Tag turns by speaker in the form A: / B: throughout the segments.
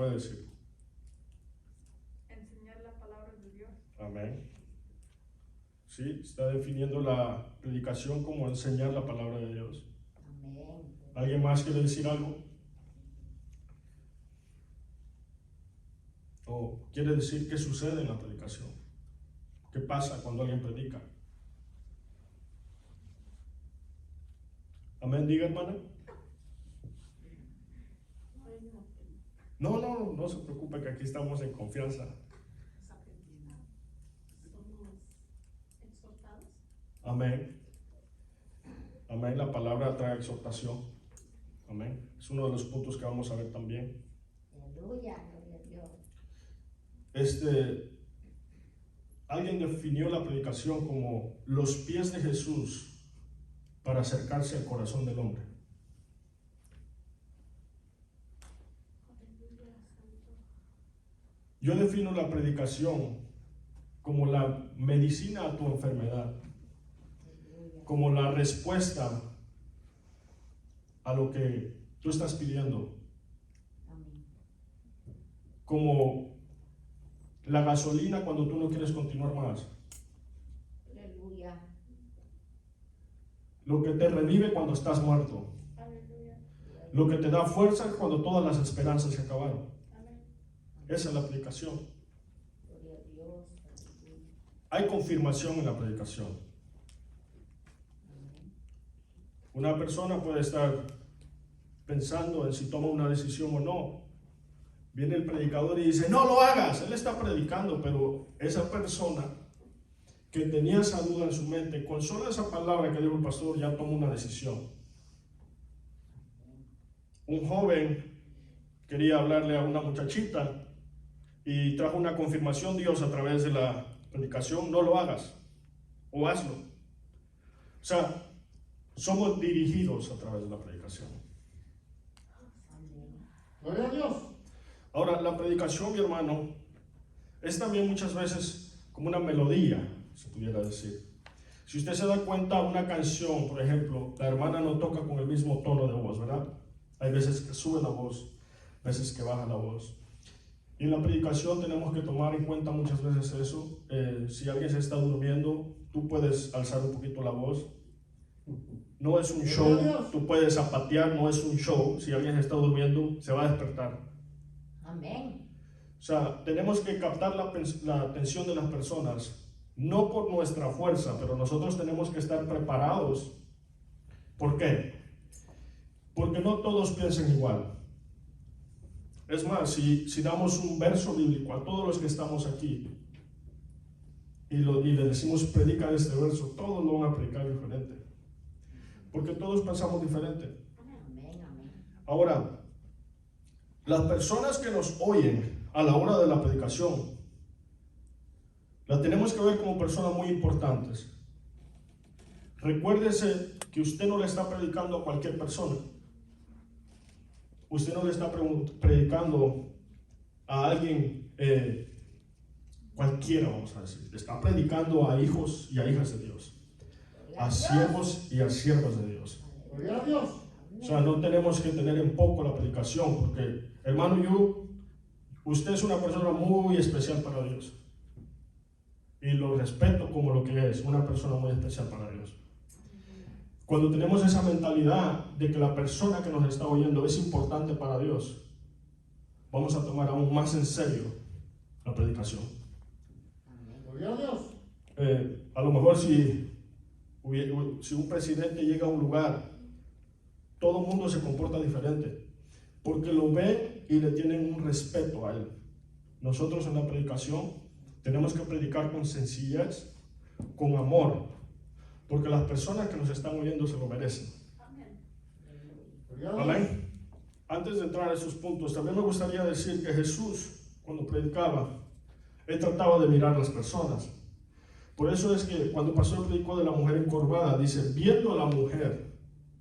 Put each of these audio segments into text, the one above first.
A: puede decir.
B: Enseñar la palabra de Dios.
A: Amén. Sí, está definiendo la predicación como enseñar la palabra de Dios.
C: Amén.
A: ¿Alguien más quiere decir algo? ¿O quiere decir qué sucede en la predicación? ¿Qué pasa cuando alguien predica? Amén, diga, hermana. No se preocupe, que aquí estamos en confianza.
D: Somos exhortados.
A: Amén. Amén, la palabra trae exhortación. Amén. Es uno de los puntos que vamos a ver también.
C: Aleluya, gloria a Dios.
A: Alguien definió la predicación como los pies de Jesús para acercarse al corazón del hombre. Yo defino la predicación como la medicina a tu enfermedad, como la respuesta a lo que tú estás pidiendo,
C: Amén.
A: como la gasolina cuando tú no quieres continuar más,
C: Aleluya.
A: lo que te revive cuando estás muerto,
B: Aleluya.
A: lo que te da fuerza cuando todas las esperanzas se acabaron.
B: Amén.
A: Esa es la predicación.
C: Gloria a Dios. Aleluya.
A: Hay confirmación en la predicación.
C: Amén.
A: Una persona puede estar pensando en si toma una decisión o no. Viene el predicador y dice, no lo hagas. Él está predicando, pero esa persona que tenía esa duda en su mente, con solo esa palabra que dijo el pastor, ya tomó una decisión. Un joven quería hablarle a una muchachita y trajo una confirmación Dios a través de la predicación, no lo hagas o hazlo. O sea, somos dirigidos a través de la predicación.
C: Amén.
E: Gloria a Dios.
A: Ahora, la predicación, mi hermano, es también muchas veces como una melodía, se pudiera decir. Si usted se da cuenta, una canción, por ejemplo, la hermana no toca con el mismo tono de voz, ¿verdad? Hay veces que sube la voz, veces que baja la voz. Y en la predicación tenemos que tomar en cuenta muchas veces eso. Si alguien se está durmiendo, tú puedes alzar un poquito la voz. No es un show, tú puedes zapatear, no es un show. Si alguien se está durmiendo, se va a despertar.
C: Amén.
A: O sea, tenemos que captar la atención de las personas, no por nuestra fuerza, pero nosotros tenemos que estar preparados. ¿Por qué? Porque no todos piensan igual. Es más, si damos un verso bíblico a todos los que estamos aquí y le decimos predica este verso, todos lo van a predicar diferente. Porque todos pensamos diferente.
C: Amén. Amén.
A: Ahora, las personas que nos oyen a la hora de la predicación, las tenemos que ver como personas muy importantes. Recuérdese que usted no le está predicando a cualquier persona. Usted no le está predicando a alguien cualquiera, vamos a decir. Le está predicando a hijos y a hijas de Dios, a siervos y a siervas de Dios.
E: Gloria a Dios.
A: O sea, no tenemos que tener en poco la predicación, porque, hermano, usted es una persona muy especial para Dios. Y lo respeto como lo que es, una persona muy especial para Dios. Cuando tenemos esa mentalidad de que la persona que nos está oyendo es importante para Dios, vamos a tomar aún más en serio la predicación.
E: Gloria a Dios.
A: A lo mejor si un presidente llega a un lugar, todo el mundo se comporta diferente, porque lo ven y le tienen un respeto a él. Nosotros en la predicación tenemos que predicar con sencillez, con amor, porque las personas que nos están oyendo se lo merecen.
B: Amén.
E: Gloria a Dios.
A: Amén. Antes de entrar a esos puntos, también me gustaría decir que Jesús, cuando predicaba, él trataba de mirar a las personas. Por eso es que cuando el pastor predicó de la mujer encorvada, dice, viendo a la mujer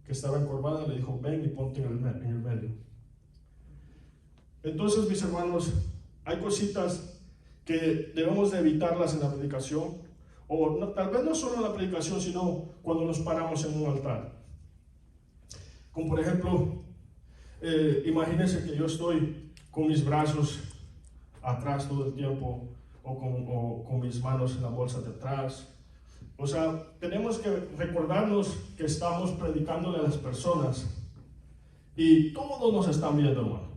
A: que estaba encorvada, le dijo, ven y ponte en el medio. Entonces, mis hermanos, hay cositas que debemos de evitarlas en la predicación, o no, tal vez no solo en la predicación, sino cuando nos paramos en un altar. Como por ejemplo, imagínense que yo estoy con mis brazos atrás todo el tiempo o con mis manos en la bolsa de atrás. O sea, tenemos que recordarnos que estamos predicándole a las personas y todos nos están viendo, hermano.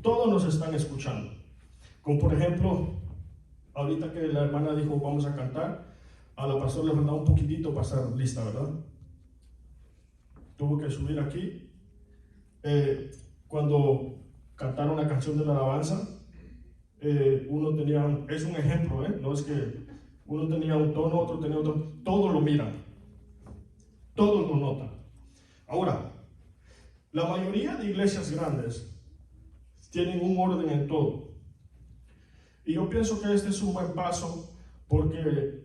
A: Todos nos están escuchando. Como por ejemplo, ahorita que la hermana dijo vamos a cantar, a la pastora le faltaba un poquitito para estar lista, ¿verdad? Tuvo que subir aquí. Cuando cantaron la canción de la alabanza, uno tenía, es un ejemplo, no es que uno tenía un tono, otro tenía otro, todos lo miran, todos lo notan. Ahora, la mayoría de iglesias grandes tienen un orden en todo. Y yo pienso que este es un buen paso porque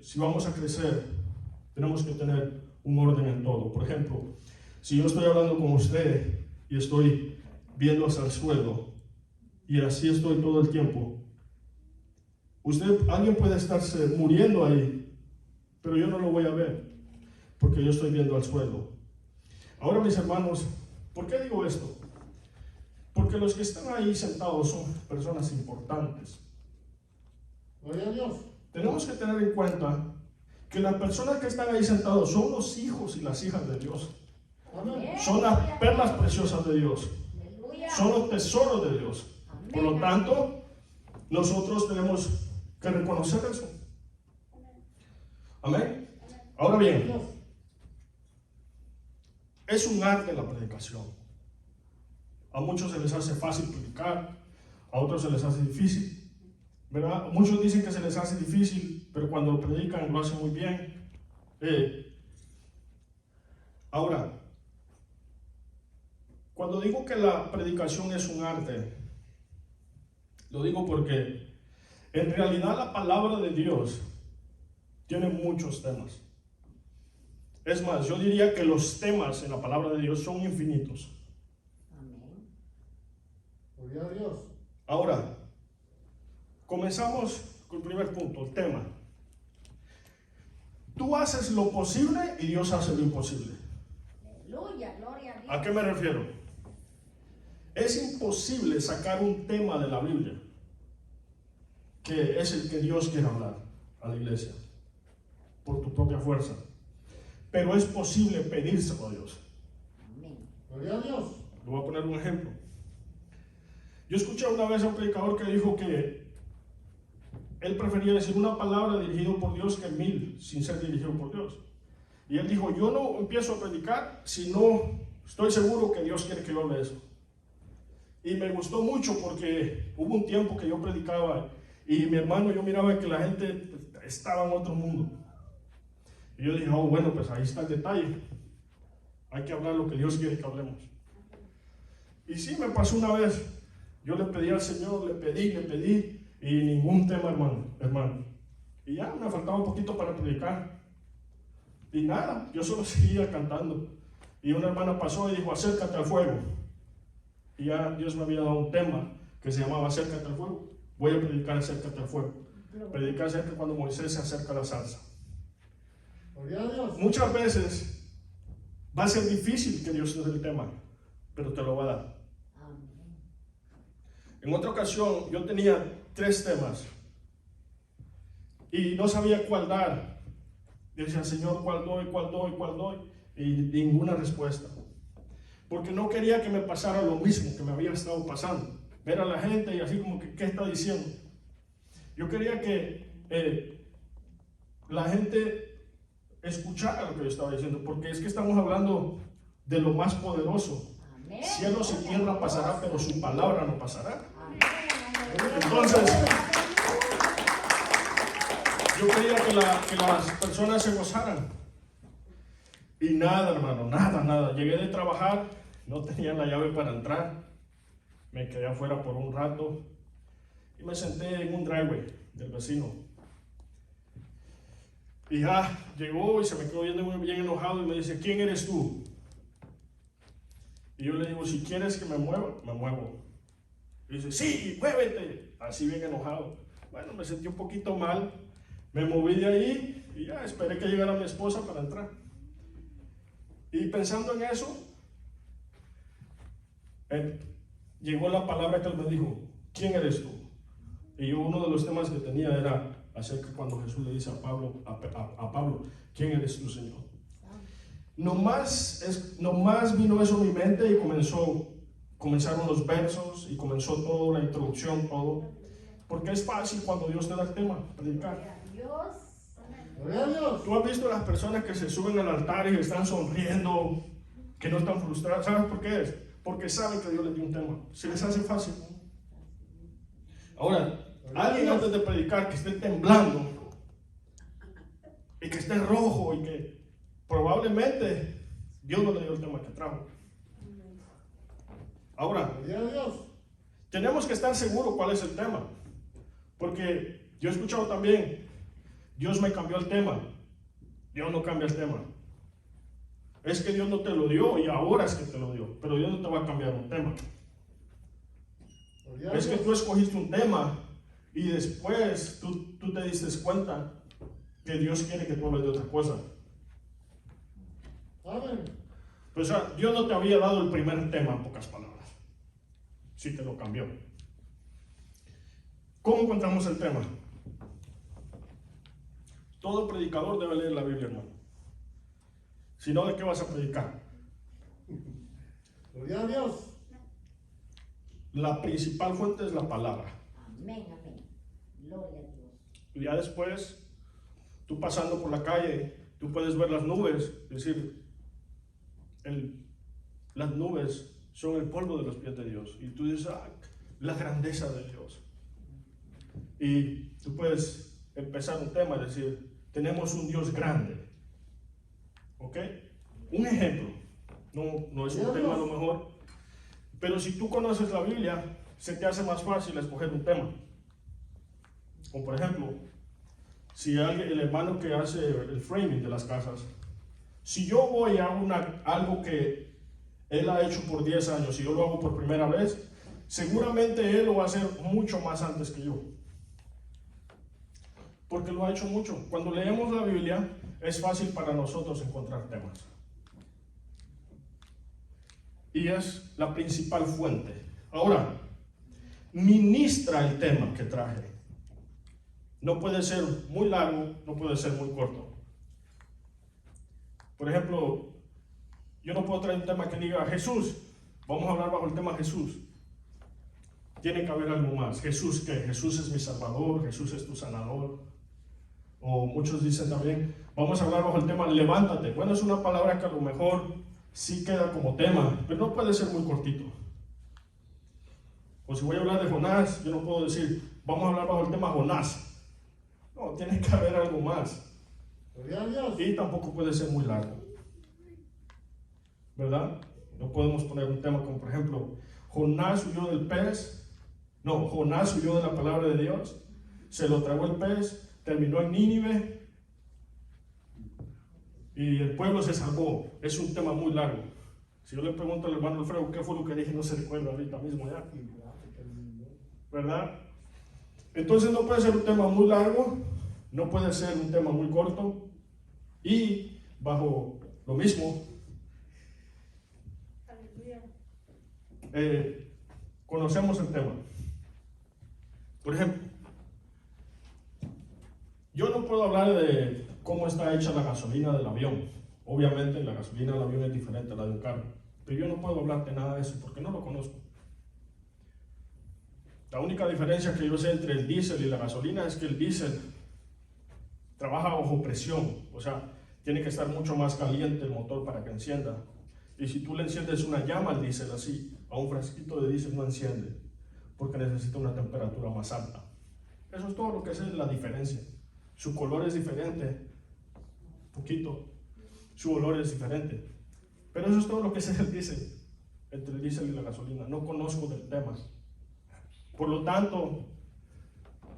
A: si vamos a crecer, tenemos que tener un orden en todo. Por ejemplo, si yo estoy hablando con usted y estoy viendo hacia el suelo y así estoy todo el tiempo, alguien puede estarse muriendo ahí, pero yo no lo voy a ver porque yo estoy viendo al suelo. Ahora, mis hermanos, ¿por qué digo esto? Porque los que están ahí sentados son personas importantes.
E: Gloria a Dios.
A: Tenemos que tener en cuenta que las personas que están ahí sentados son los hijos y las hijas de Dios.
E: Amén.
A: Son las perlas preciosas de Dios.
C: Aleluya.
A: Son los tesoros de Dios. Por lo tanto, nosotros tenemos que reconocer eso. Amén. Ahora bien,
E: Dios.
A: es un arte la predicación. A muchos se les hace fácil predicar, a otros se les hace difícil, ¿verdad? Muchos dicen que se les hace difícil, pero cuando predican lo hacen muy bien. Ahora, cuando digo que la predicación es un arte, lo digo porque en realidad la palabra de Dios tiene muchos temas. Es más, yo diría que los temas en la palabra de Dios son infinitos.
C: Amén.
E: Gloria a Dios.
A: Ahora, comenzamos con el primer punto, el tema. Tú haces lo posible y Dios hace lo imposible.
C: Aleluya, gloria a Dios.
A: ¿A qué me refiero? Es imposible sacar un tema de la Biblia que es el que Dios quiere hablar a la iglesia por tu propia fuerza. Pero es posible pedírselo a Dios.
C: Amén.
E: Gloria a Dios.
A: Le voy a poner un ejemplo. Yo escuché una vez a un predicador que dijo que él prefería decir una palabra dirigida por Dios que 1000 sin ser dirigido por Dios. Y él dijo, yo no empiezo a predicar si no estoy seguro que Dios quiere que yo hable eso. Y me gustó mucho porque hubo un tiempo que yo predicaba y mi hermano, yo miraba que la gente estaba en otro mundo. Y yo dije, oh, bueno, pues ahí está el detalle. Hay que hablar lo que Dios quiere que hablemos. Y sí, me pasó una vez. Yo le pedí al Señor, le pedí, y ningún tema, hermano. Y ya me faltaba un poquito para predicar. Y nada, yo solo seguía cantando. Y una hermana pasó y dijo, acércate al fuego. Y ya Dios me había dado un tema que se llamaba acércate al fuego. Voy a predicar acércate al fuego. Predicar acerca cuando Moisés se acerca a la zarza.
E: Gloria a Dios.
A: Muchas veces va a ser difícil que Dios te dé el tema, pero te lo va a dar.
C: Amén.
A: En otra ocasión yo tenía 3 temas y no sabía cuál dar. Yo decía, Señor, ¿cuál doy? Y ninguna respuesta. Porque no quería que me pasara lo mismo que me había estado pasando. Ver a la gente y así como que, ¿qué está diciendo? Yo quería que la gente escuchara lo que yo estaba diciendo, porque es que estamos hablando de lo más poderoso.
C: Amén.
A: Cielos y tierra pasará, pero su palabra no pasará.
C: Amén.
A: Entonces, yo quería que las personas se gozaran. Y nada, hermano, nada. Llegué de trabajar, no tenía la llave para entrar. Me quedé afuera por un rato y me senté en un driveway del vecino. Y ya llegó y se me quedó viendo muy bien enojado y me dice, ¿quién eres tú? Y yo le digo, si quieres que me mueva, me muevo. Y dice, sí, muévete. Así bien enojado. Bueno, me sentí un poquito mal. Me moví de ahí y ya esperé que llegara mi esposa para entrar. Y pensando en eso, llegó la palabra que él me dijo, ¿quién eres tú? Y yo uno de los temas que tenía era acerca cuando Jesús le dice a Pablo, ¿quién eres tú, Señor? Nomás vino eso a mi mente y comenzaron los versos y comenzó todo, la introducción, todo. Porque es fácil cuando Dios te da el tema, predicar.
C: Gloria a Dios.
E: Gloria a Dios.
A: Tú has visto a las personas que se suben al altar y están sonriendo, que no están frustradas. ¿Sabes por qué es? Porque saben que Dios les dio un tema. Se les hace fácil. Ahora, alguien antes de predicar que esté temblando y que esté rojo y que probablemente Dios no le dio el tema que trajo. Ahora,
E: Gloria a Dios.
A: tenemos que estar seguros cuál es el tema. Porque yo he escuchado también, Dios me cambió el tema. Dios no cambia el tema. Es que Dios no te lo dio y ahora es que te lo dio. Pero Dios no te va a cambiar un tema.
E: Gloria a
A: Es que
E: Dios.
A: tú escogiste un tema y después tú te diste cuenta que Dios quiere que tú hables de otra cosa.
E: Amén.
A: Pues, o sea, Dios no te había dado el primer tema en pocas palabras. Sí te lo cambió. ¿Cómo encontramos el tema? Todo predicador debe leer la Biblia, hermano. Si no, ¿de qué vas a predicar?
E: Gloria a Dios.
A: La principal fuente es la palabra.
C: Amén, amén. Gloria a Dios.
A: Y ya después, tú pasando por la calle, tú puedes ver las nubes, es decir, las nubes son el polvo de los pies de Dios. Y tú dices, la grandeza de Dios. Y tú puedes empezar un tema, es decir, tenemos un Dios grande. ¿Ok? Un ejemplo. No es un tema a lo mejor. Pero si tú conoces la Biblia, se te hace más fácil escoger un tema. Como por ejemplo, si el hermano que hace el framing de las casas, si yo voy a algo que él ha hecho por 10 años y yo lo hago por primera vez, seguramente él lo va a hacer mucho más antes que yo. Porque lo ha hecho mucho. Cuando leemos la Biblia, es fácil para nosotros encontrar temas. Y es la principal fuente. Ahora, ministra el tema que traje. No puede ser muy largo, no puede ser muy corto. Por ejemplo, yo no puedo traer un tema que diga Jesús. Vamos a hablar bajo el tema Jesús. Tiene que haber algo más. Jesús, ¿qué? Jesús es mi salvador, Jesús es tu sanador. O muchos dicen también, vamos a hablar bajo el tema levántate. Bueno, es una palabra que a lo mejor sí queda como tema, pero no puede ser muy cortito. O si voy a hablar de Jonás, yo no puedo decir, vamos a hablar bajo el tema Jonás. No, tiene que haber algo más.
E: Gloria a Dios.
A: Y tampoco puede ser muy largo. ¿Verdad? No podemos poner un tema como, por ejemplo, Jonás huyó del pez. No, Jonás huyó de la palabra de Dios. Se lo tragó el pez. Terminó en Nínive. Y el pueblo se salvó. Es un tema muy largo. Si yo le pregunto al hermano Alfredo qué fue lo que dije, no se recuerda ahorita mismo ya. ¿Verdad? Entonces no puede ser un tema muy largo, no puede ser un tema muy corto. Y bajo lo mismo,
B: Aleluya.
A: conocemos el tema. Por ejemplo, yo no puedo hablar de cómo está hecha la gasolina del avión. Obviamente la gasolina del avión es diferente a la de un carro. Pero yo no puedo hablar de nada de eso porque no lo conozco. La única diferencia que yo sé entre el diésel y la gasolina es que el diésel trabaja bajo presión. O sea, tiene que estar mucho más caliente el motor para que encienda. Y si tú le enciendes una llama al diésel así, a un frasquito de diésel no enciende, porque necesita una temperatura más alta. Eso es todo lo que es la diferencia. Su color es diferente, poquito. Su olor es diferente. Pero eso es todo lo que es el diésel, entre el diésel y la gasolina. No conozco del tema. Por lo tanto,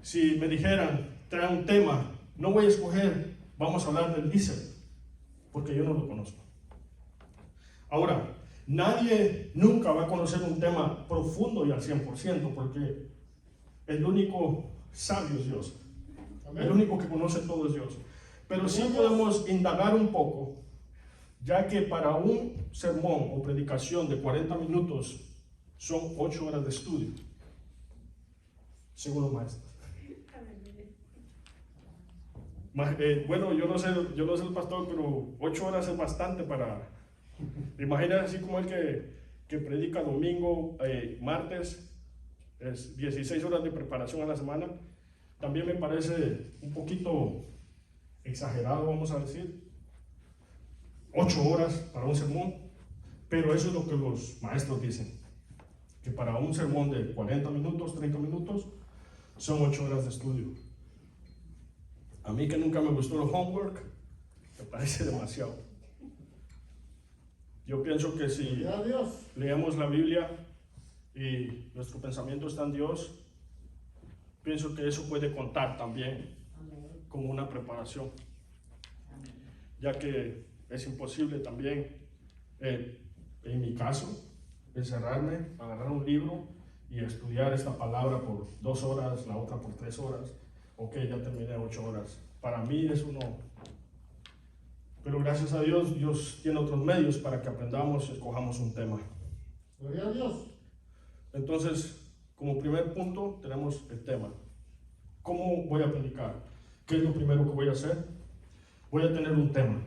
A: si me dijeran, trae un tema, no voy a escoger, vamos a hablar del diésel, porque yo no lo conozco. Ahora, nadie nunca va a conocer un tema profundo y al 100%, porque el único sabio es Dios.
E: Amén.
A: El único que conoce todo es Dios. Pero sí podemos indagar un poco, ya que para un sermón o predicación de 40 minutos son 8 horas de estudio, según los maestros. Bueno, yo no sé el pastor, pero 8 horas es bastante para... Imagina así como el que predica domingo, martes, es 16 horas de preparación a la semana. También me parece un poquito exagerado, vamos a decir. 8 horas para un sermón, pero eso es lo que los maestros dicen, que para un sermón de 40 minutos, 30 minutos, son 8 horas de estudio. A mí que nunca me gustó el homework, me parece demasiado. Yo pienso que si
E: Gloria a Dios.
A: leemos la Biblia y nuestro pensamiento está en Dios, pienso que eso puede contar también
C: Amén.
A: como una preparación,
C: Amén.
A: ya que es imposible también, en mi caso, encerrarme, agarrar un libro y estudiar esta palabra por 2 horas, la otra por 3 horas. Ok, ya terminé 8 horas. Para mí eso no. Pero gracias a Dios, Dios tiene otros medios para que aprendamos y escojamos un tema.
E: Gloria a Dios.
A: Entonces, como primer punto, tenemos el tema. ¿Cómo voy a predicar? ¿Qué es lo primero que voy a hacer? Voy a tener un tema.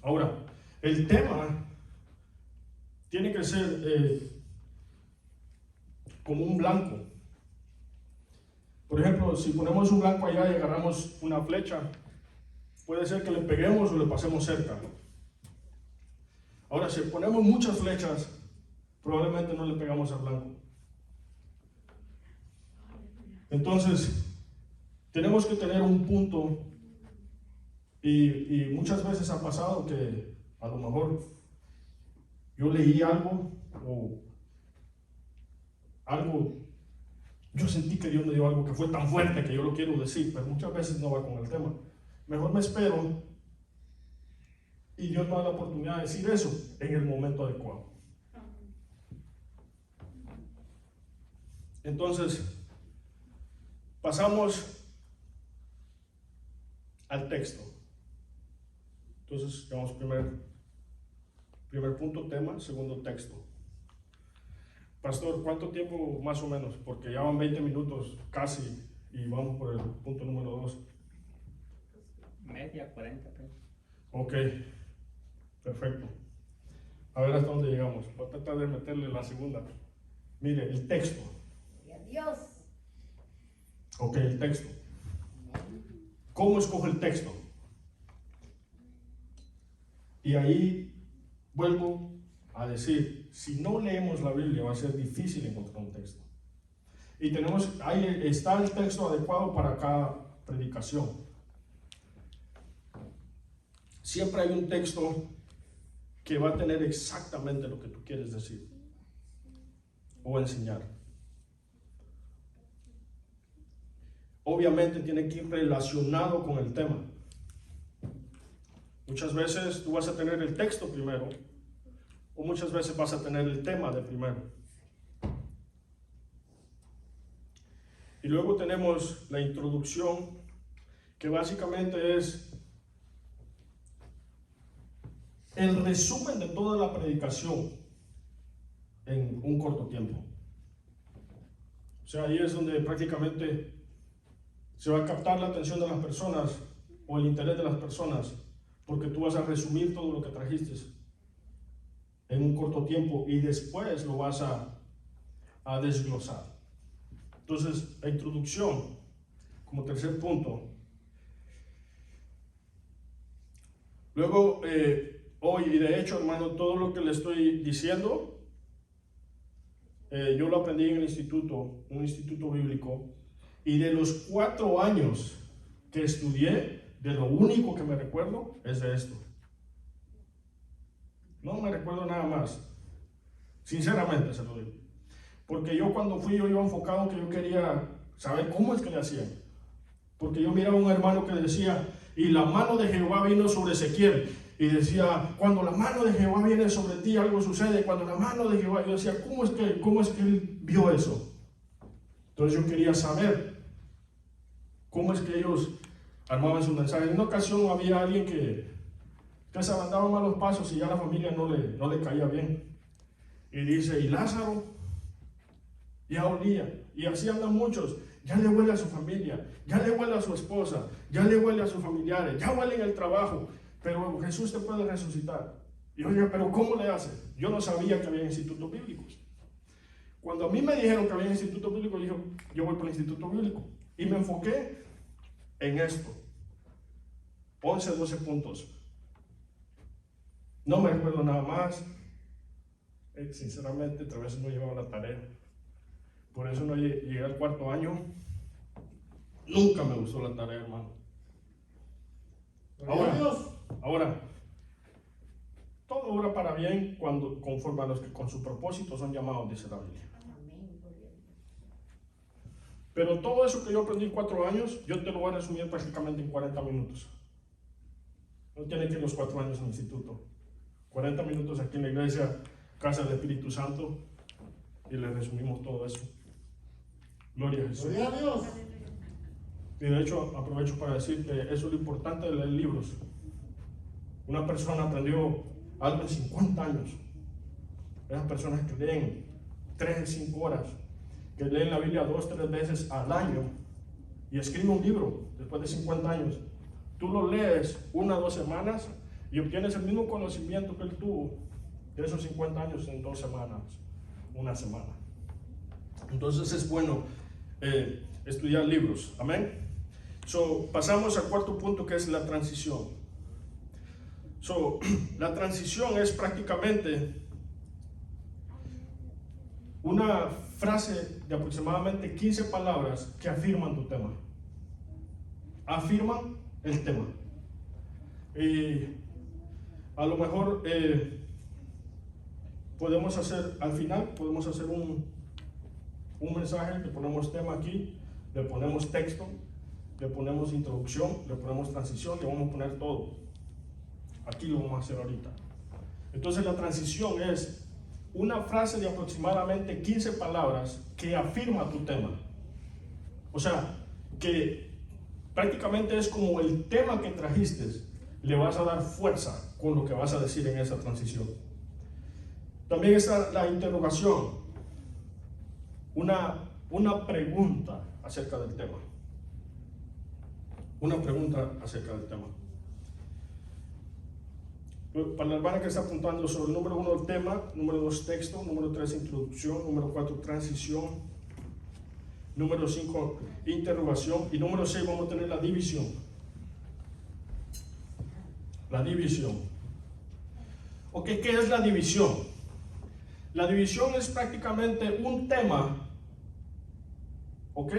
A: Ahora, el tema tiene que ser como un blanco. Por ejemplo, si ponemos un blanco allá y agarramos una flecha, puede ser que le peguemos o le pasemos cerca. Ahora, si ponemos muchas flechas, probablemente no le pegamos al blanco. Entonces, tenemos que tener un punto, y muchas veces ha pasado que a lo mejor yo leí algo o algo, yo sentí que Dios me dio algo que fue tan fuerte que yo lo quiero decir, pero muchas veces no va con el tema. Mejor me espero y Dios me da la oportunidad de decir eso en el momento adecuado. Entonces, pasamos al texto. Entonces, digamos, primer punto, tema, segundo, texto. Pastor, ¿cuánto tiempo más o menos? Porque ya van 20 minutos casi y vamos por el punto número 2.
F: Media, 40, pues.
A: Ok, perfecto. A ver hasta dónde llegamos. Voy a tratar de meterle la segunda. Mire, el texto.
C: Gloria a Dios.
A: Ok, el texto.
C: Amén.
A: ¿Cómo escojo el texto? Y ahí vuelvo a decir, si no leemos la Biblia va a ser difícil encontrar un texto. Y ahí está el texto adecuado para cada predicación. Siempre hay un texto que va a tener exactamente lo que tú quieres decir o enseñar. Obviamente tiene que ir relacionado con el tema. Muchas veces tú vas a tener el texto primero, o muchas veces vas a tener el tema de primero. Y luego tenemos la introducción, que básicamente es el resumen de toda la predicación en un corto tiempo. O sea, ahí es donde prácticamente se va a captar la atención de las personas o el interés de las personas, porque tú vas a resumir todo lo que trajiste en un corto tiempo y después lo vas a desglosar. Entonces, la introducción, como tercer punto. Luego, hoy, y de hecho, hermano, todo lo que le estoy diciendo, yo lo aprendí en el instituto, un instituto bíblico, y de los 4 años que estudié, de lo único que me recuerdo es de esto. No me recuerdo nada más. Sinceramente se lo digo. Porque yo cuando fui, yo iba enfocado que yo quería saber cómo es que le hacían. Porque yo miraba a un hermano que decía, y la mano de Jehová vino sobre Ezequiel. Y decía, cuando la mano de Jehová viene sobre ti, algo sucede. Cuando la mano de Jehová, yo decía, ¿cómo es que él vio eso? Entonces yo quería saber cómo es que ellos armaban su mensaje. En una ocasión había alguien que se mandaba malos pasos y ya la familia no le caía bien. Y dice, y Lázaro ya olía. Y así andan muchos. Ya le huele a su familia, ya le huele a su esposa, ya le huele a sus familiares, ya huele en el trabajo. Pero Jesús te puede resucitar. Y oye, pero ¿cómo le hace? Yo no sabía que había institutos bíblicos. Cuando a mí me dijeron que había institutos bíblicos, dije, yo voy por el instituto bíblico. Y me enfoqué en esto. 11, 12 puntos. No me recuerdo nada más. Sinceramente, a veces no llevaba la tarea. Por eso no llegué al 4º año. Nunca me gustó la tarea, hermano.
E: Gloria a Dios.
A: Ahora, todo obra para bien conforme a los que con su propósito son llamados, dice la Biblia.
C: Amén. Gloria a Dios.
A: Pero todo eso que yo aprendí en 4 años, yo te lo voy a resumir prácticamente en 40 minutos. No tiene que ir los 4 años en el instituto. 40 minutos aquí en la iglesia, Casa del Espíritu Santo, y le resumimos todo eso. Gloria a Jesús.
E: Gloria a Dios.
A: Y de hecho, aprovecho para decir que eso es lo importante de leer libros. Una persona aprendió algo en 50 años. Esas personas que leen 3 o 5 horas, que leen la Biblia 2 o 3 veces al año y escriben un libro después de 50 años. Tú lo lees 1 o 2 semanas y obtienes el mismo conocimiento que él tuvo de esos 50 años en 2 semanas, 1 semana. Entonces es bueno estudiar libros. Amén. Pasamos al 4º punto, que es la transición. La transición es prácticamente una frase de aproximadamente 15 palabras que afirman tu tema. Afirman el tema. Y a lo mejor podemos hacer, al final, podemos hacer un mensaje, le ponemos tema aquí, le ponemos texto, le ponemos introducción, le ponemos transición, le vamos a poner todo. Aquí lo vamos a hacer ahorita. Entonces la transición es una frase de aproximadamente 15 palabras que afirma tu tema. O sea, que prácticamente es como el tema que trajiste, le vas a dar fuerza con lo que vas a decir en esa transición. También está la interrogación, una pregunta acerca del tema. Una pregunta acerca del tema. Para la hermana que está apuntando, sobre el número 1 tema, número 2 texto, número 3 introducción, número 4 transición, número 5 interrogación y número 6 vamos a tener la división. La división. Ok, ¿qué es la división? La división es prácticamente un tema, ok,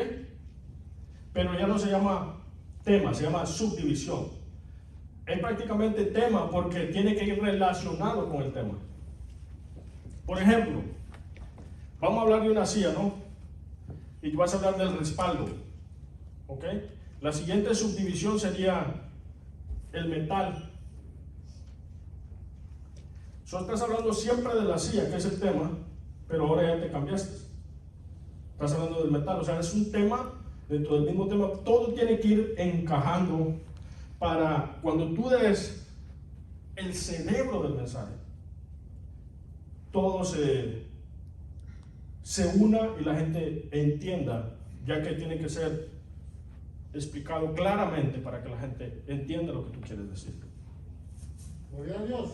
A: pero ya no se llama tema, se llama subdivisión. Es prácticamente tema porque tiene que ir relacionado con el tema. Por ejemplo, vamos a hablar de una silla, ¿no? Y tú vas a hablar del respaldo, ¿ok? La siguiente subdivisión sería el metal. Estás hablando siempre de la silla, que es el tema, pero ahora ya te cambiaste. Estás hablando del metal, o sea, es un tema dentro del mismo tema. Todo tiene que ir encajando para cuando tú des el cerebro del mensaje, todo se una y la gente entienda, ya que tiene que ser explicado claramente para que la gente entienda lo que tú quieres decir.
E: Gloria a Dios.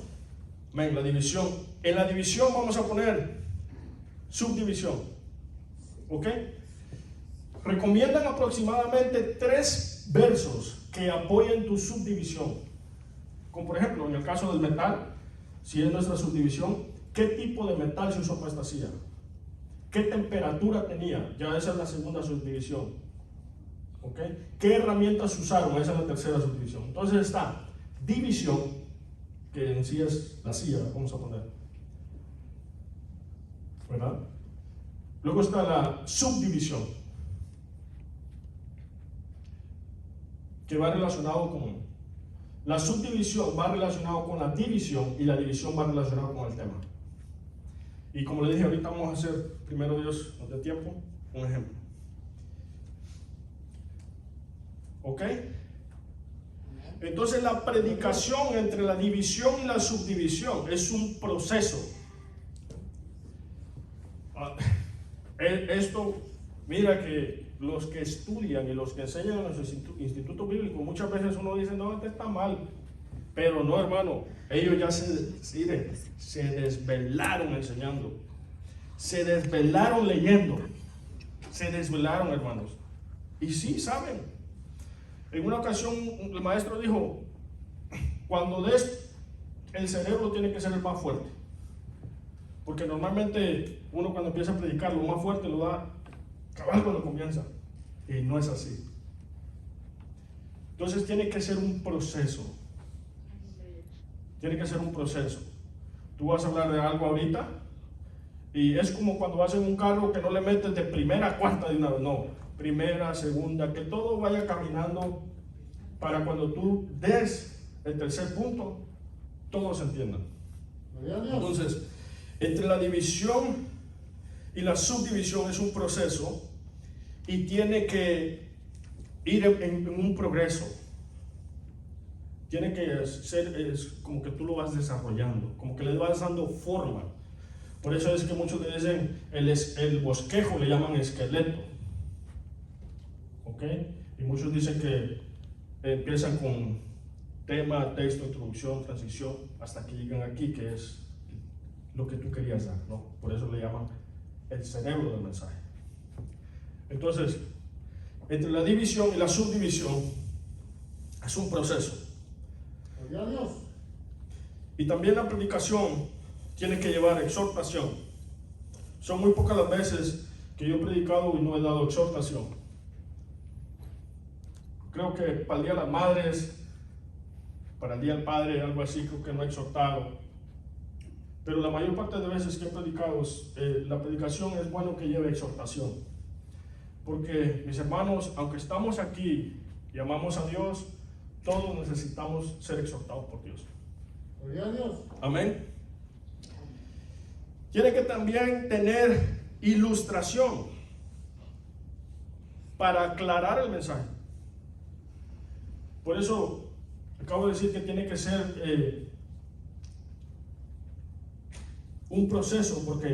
A: Amén. La división. En la división vamos a poner subdivisión. ¿Ok? Recomiendan aproximadamente 3 versos que apoyen tu subdivisión. Como por ejemplo, en el caso del metal, si es nuestra subdivisión, ¿qué tipo de metal se usó para esta silla? ¿Qué temperatura tenía? Ya esa es la segunda subdivisión. ¿Ok? ¿Qué herramientas usaron? Esa es la tercera subdivisión. Entonces está división, que en sí es la silla, vamos a poner, ¿verdad? Luego está la subdivisión, que va relacionado con la subdivisión, va relacionado con la división y la división va relacionado con el tema. Y como le dije, ahorita vamos a hacer, primero Dios nos dé tiempo, un ejemplo. ¿Ok? Entonces la predicación entre la división y la subdivisión es un proceso. Esto, mira que los que estudian y los que enseñan en los institutos bíblicos, muchas veces uno dice, no, este está mal. Pero no, hermano, ellos ya se desvelaron enseñando, se desvelaron leyendo, se desvelaron, hermanos. Y sí, saben. En una ocasión el maestro dijo, cuando des, el cerebro tiene que ser el más fuerte. Porque normalmente uno cuando empieza a predicar lo más fuerte lo da cabal cuando comienza. Y no es así. Entonces tiene que ser un proceso. Tiene que ser un proceso. Tú vas a hablar de algo ahorita y es como cuando vas en un carro que no le metes de primera a cuarta de una vez. No, primera, segunda, que todo vaya caminando para cuando tú des el tercer punto, todos entiendan.
E: Gloria a Dios.
A: Entonces, entre la división y la subdivisión es un proceso y tiene que ir en un progreso. Tiene que ser como que tú lo vas desarrollando, como que le vas dando forma. Por eso es que muchos le dicen el bosquejo, le llaman esqueleto. ¿Ok? Y muchos dicen que empiezan con tema, texto, introducción, transición, hasta que llegan aquí, que es lo que tú querías dar, ¿no? Por eso le llaman el cerebro del mensaje. Entonces, entre la división y la subdivisión es un proceso.
E: Gloria a Dios.
A: Y también la predicación tiene que llevar exhortación. Son muy pocas las veces que yo he predicado y no he dado exhortación. Creo que para el Día de las Madres, para el Día del Padre, algo así, creo que no he exhortado. Pero la mayor parte de veces que he predicado, la predicación es bueno que lleve exhortación. Porque, mis hermanos, aunque estamos aquí y amamos a Dios, todos necesitamos ser exhortados por Dios.
E: Gloria a Dios.
A: Amén. Tiene que también tener ilustración para aclarar el mensaje. Por eso acabo de decir que tiene que ser un proceso, porque